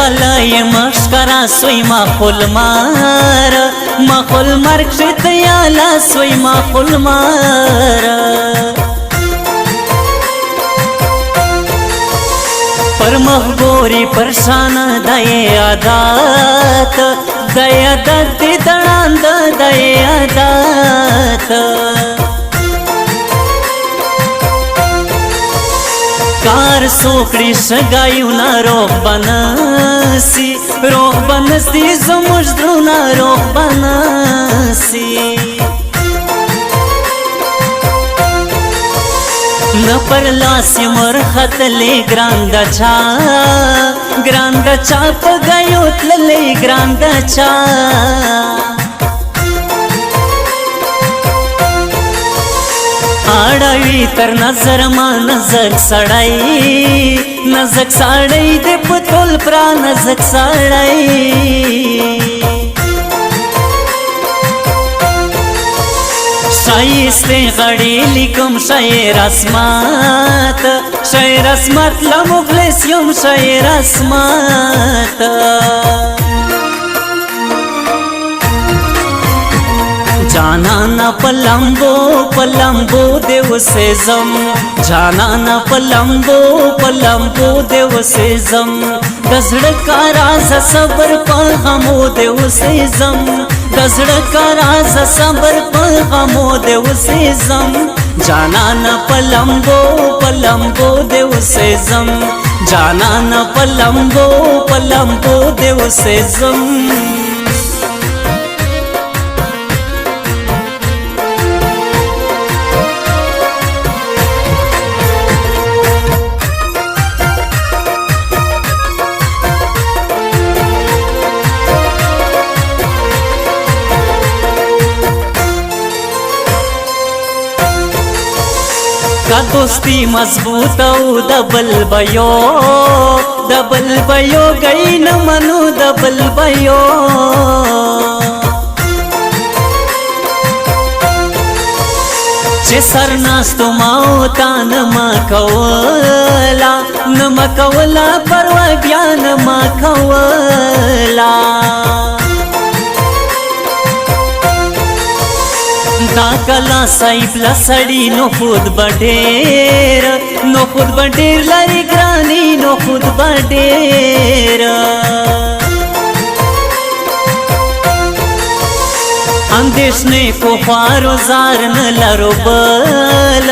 यालय मस्करा सोई माखोल मार क्षित याला सोई माखोल मार पर महगोरी परशान दये आदात दया दत्ती दणांद दये आदात कार सोकड़ी सगायू ना रोग बनसी जमुजद्रू ना रोग बनसी न परलासी मोर खतले ग्रांदा चाप गयोतले ग्रांदा चा आडावी तर नजर मा नजक साडाई दे पुतोल प्रा नजक साडाई शायस्ते गडीली कम शायर अस्मात ला मुगलेस यम शायर अस्मात जाना न पलंबो देव से जम जाना न पलंबो देव से जम दजड़ का राज सबर पर हमो देव से जम दजड़ का राज सबर पर हमो देव से जम जाना न पलंबो देव से जम जाना न पलंबो देव से जम का दोस्ती मजबूत दबल भयो गई न मनु दबल भयो चे सरनास तो माओता न मकवला परवा ब्यान मकवला दाकला साइबला सड़ी नो खुद बडेर लरी ग्रानी नो खुद बडेर अंदेश ने को फारो जार न लरो बल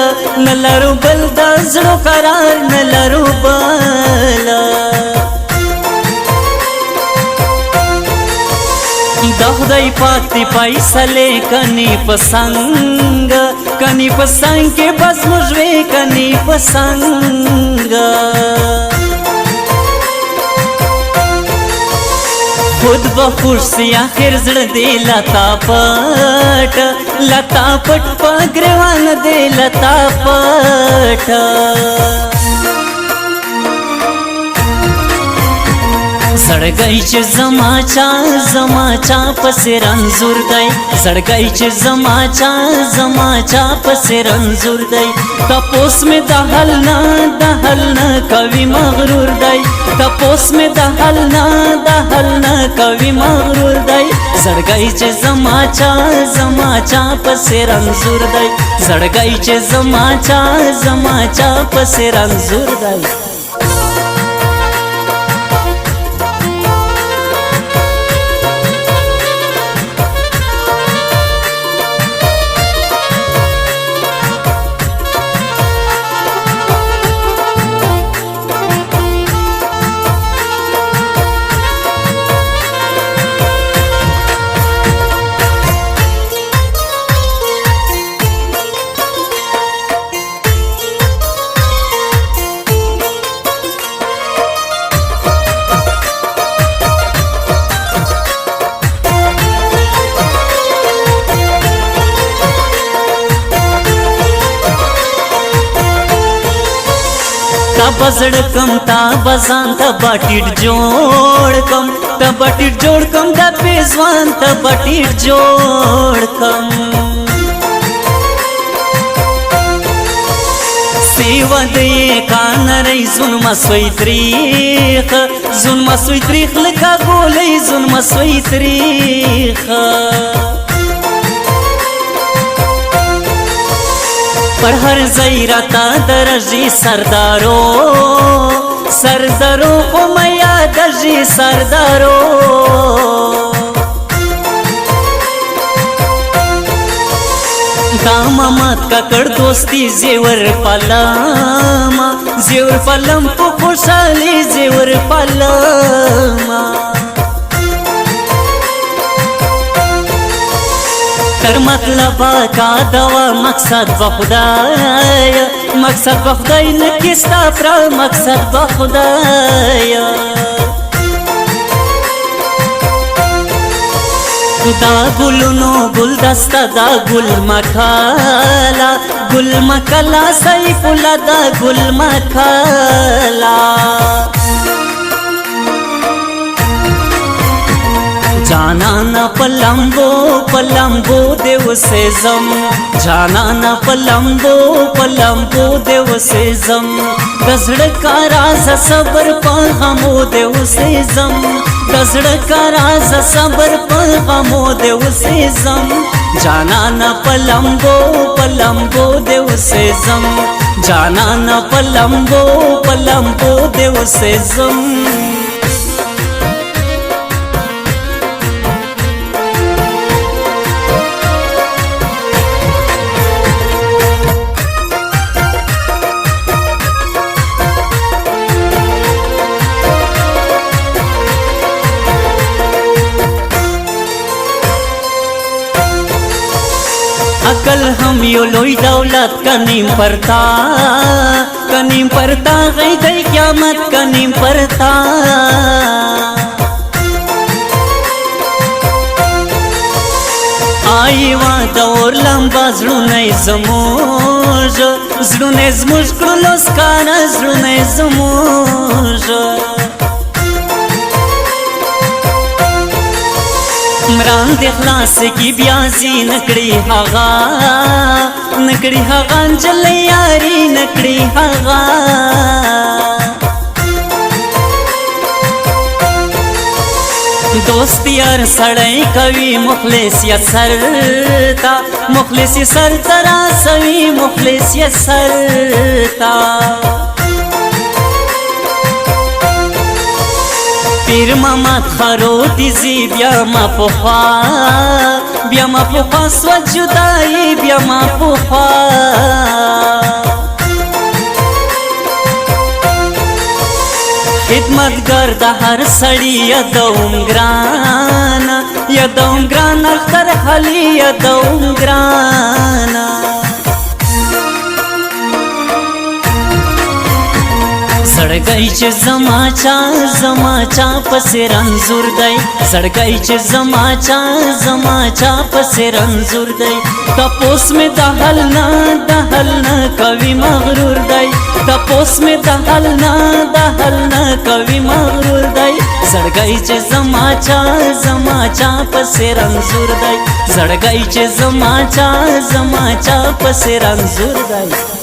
दजड़ो करार न लरो बल दहुदई पाती पैसले कनी पसंग के बस मुझवे कनी पसंग खुद बखुशी आखिर जड़ दे लतापट पगरवान दे लतापट सड़गाईचे जमाचा पसे रंजूर दई सड़गाईचे जमाचा पसे रंजूर दई तपोस में दहल न कवि मगरूर दई तपोस में दहल न कवि मगरूर दई सड़गाईचे जमाचा पसे रंजूर दई सड़गाईचे जमाचा पसे रंजूर दई बजड़कम ता बजान ता बाटिट जोड़कम ता पेजवान ता बाटिट जोड़कम सेवा ودی کانری زون مسوی تریخ زون مسوی تریخ لکا گولی زون مسوی تریخ پر هر زیرتا درجی سردارو سردارو خمیا درجی سردارو دامامات ککڑ دوستی زیور پالاما زیور پالم پو خوشحالی زیور پالاما تر مطلبا کا دوا مقصد بخدایا مقصد بخدای نکستا پرا مقصد بخدایا دا گلونو گل دستا دا گل مکالا گل مکالا سیف اللہ دا گل مکالا جانانا پلمبو پلمبو دیو سیزم جانانا پلمبو پلمبو دیو سیزم دزڑکا راز صبر پاغمو دیو سیزم دزڑکا راز صبر پاغمو دیو سیزم جانانا پلمبو پلمبو دیو سیزم جانانا پلمبو پلمبو دیو سیزم अकल हम यो लोई दौलत कनीम परता गई गई क्यामत कनीम परता आई वाद और लंबा जड़ुने जमोज जड़ुने जमोज क्रुलोस काना जड़ुने जमोज मरान दिखलास की ब्याजी नकड़ी हागा नकड़ी हागा चले यारी नकड़ी हागा दोस्ती यार सड़ई कवि मुखलिसियत सरता मुखलिसियत सरतरा सवी मुखलिसियत सरता पीर मामा खरो दिजी ब्यामा पुखा स्वजुदाई ब्यामा पुखा खिदमतगर द हर सड़ी यदौम ग्राना अख्तर खली यदौम ग्राना सड़गई चे जमाचा पसे रंजूर दई सड़गई चे जमाचा पसे रंजूर दई तपोस में दहलना कवि मगरूर दई तपोस में दहलना कवि मगरूर दई सड़गई चे जमाचा पसे रंजूर दई सड़गई चे जमाचा पसे रंजूर दई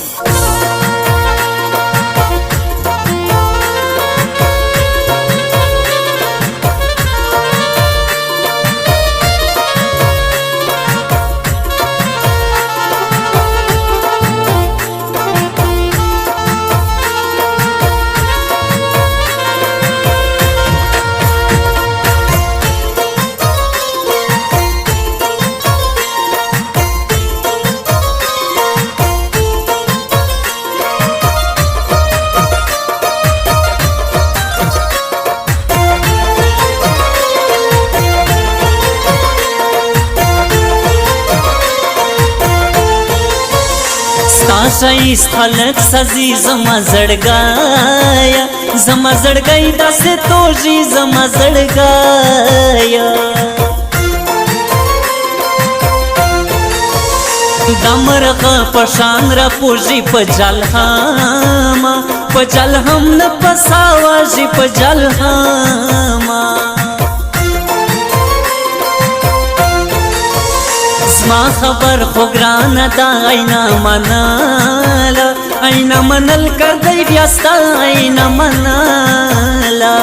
सही स्थलक सजी जमा जड़गाई दसे तोजी जमा जड़गाया दमरख पशान र पूजी पजल हम न पसावाजी पजल हम زما خبر خو ګرانه دا اینا منل کردی بیا ستا اینا منالا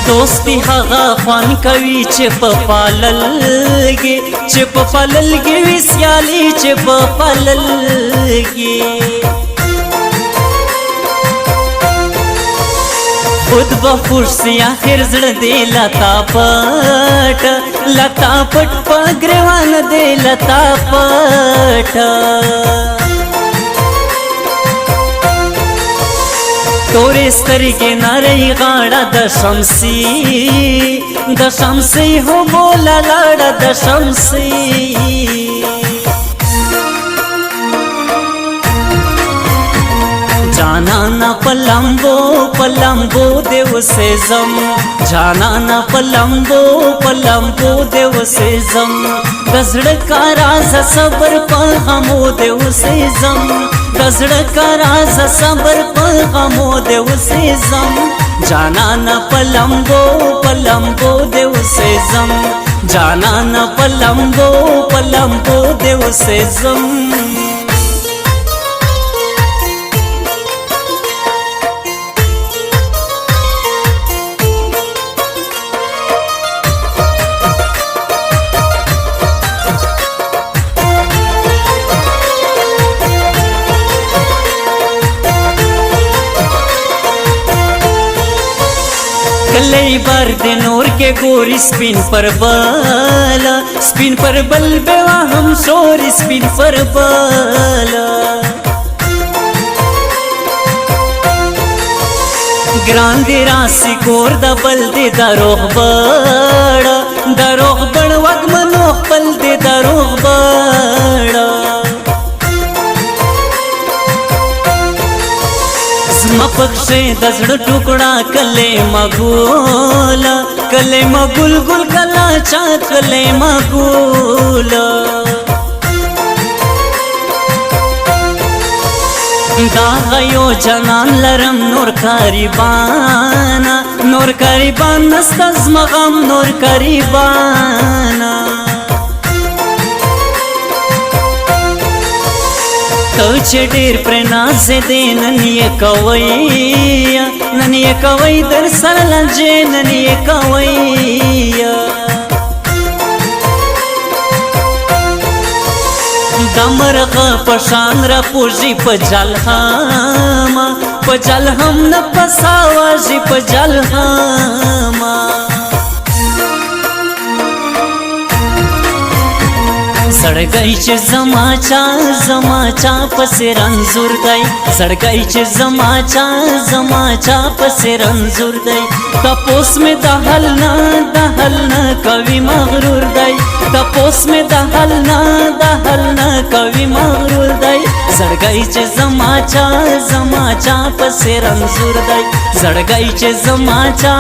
دوستی هغه خوان کوي چې په پاللګي وي سیالي چې په پاللګي خود بخوش سی آخر زړه دی لتا پټ په ګریوان دی لتا پټ تورې سترګې نرۍ غاړه د شمسي هو بوله لاړه د شمسي جانانا پلمبو دیو سیزم جانانا پلمبو دیو سیزم دزړه کا راز صبر په غمو دیو سیزم دزړه کا راز صبر په غمو دیو سیزم جانانا پلمبو دیو سیزم جانانا پلمبو دیو سیزم कलई बार दे नूर के गोरी स्पिन पर बल बेवा हम शोर स्पिन पर बल ग्रांदे राशि गोर दबल दे दरोग बड़ वग मनोख बल दे दरोग बड़ मपक्षे दसड़ टुकड़ा कले मगुल गुल कला चा कले मगुल दागयो जनान लरम नूर करीबान नस्तज मगम नूर करीबाना तो ढेर प्रनाज दे ननिए कवई दर सरलजे ननिए कवैया दमरग पशान र पूजी पजल हम न पसावाजी पजल हामा सड़गई च जमाचा पसे रंजुर दई सड़गई च जमाचा पसे रंजुर दई तपोस में दहल न कवि मगरूर दई तपोस में दहल न कवि मगरूर दई सड़गई च जमाचा पसे रंजुर दई सड़गई च जमाचा